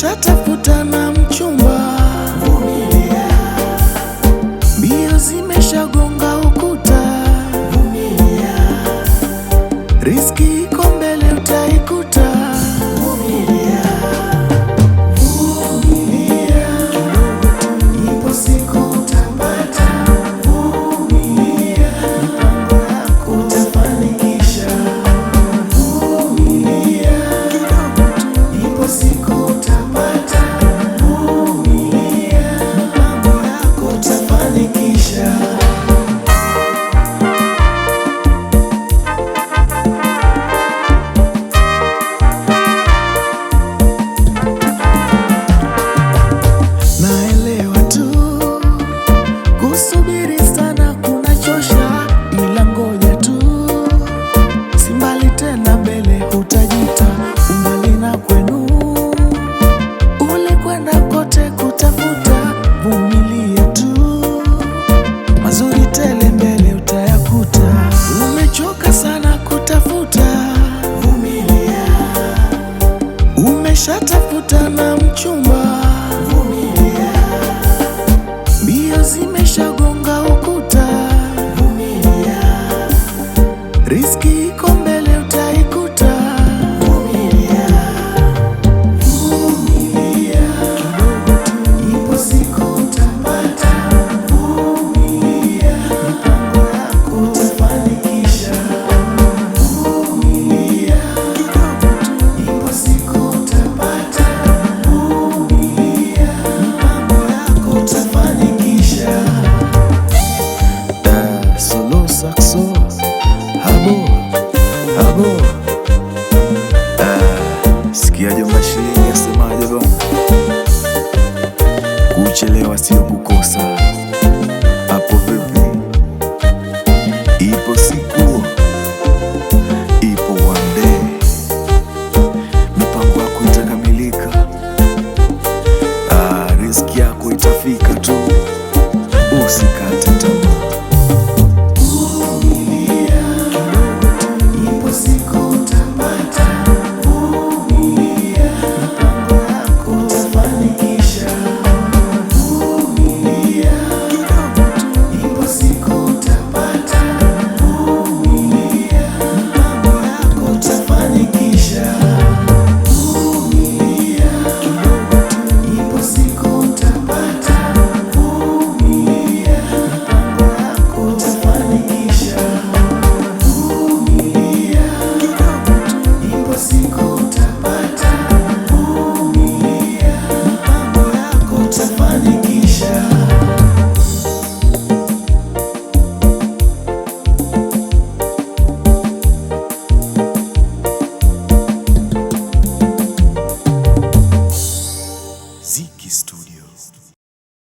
Umeshatafuta na mchumba, vumilia. Mbio zimeshagonga ukuta, vumilia. Riziki iko mbele utaikuta, vumilia. Vumilia, ipo siku utapata, vumilia. Mipango yako utafanikisha, vumilia. Ipo siku utapata, vumilia. Mipango yako utafanikisha. Naelewa tu kusubiri sana kunachosha, ila ngoja tu, si mbali tena, mbele utajita. Umbali na kwenu ulikwenda kote kutafuta, vumilia tu, mazuri tele mbele utayakuta. Umechoka sana kutafuta, vumilia. Umeshatafuta na mchumba, vumilia. Mbio zimeshagonga ukuta, vumilia. Riziki iko mbele utaikuta, vumilia. Vumilia, ipo siku utapata, vumilia. Mipango yako utafanikisha, vumilia. Ipo siku utapata, vumilia. Mipango yako utafanikisha. Solo saxo, habo habo. Sikia jomba shilingi asemaje bwana? Kuchelewa sio kukosa. Hapo vipi? Ipo siku, ipo one day, mipango yako itakamilika. Riziki yako itafika tu, usikate tamaa. Ipo siku utapata, vumilia. Mipango yako utafanikisha, vumilia. Ipo siku utapata, vumilia. Mipango yako utafanikisha, vumilia. Ipo siku utapata, vumilia. Mipango yako utafanikisha, vumilia. Ipo siku utapata, vumilia. Mipango yako utafanikisha. Ziki Studio.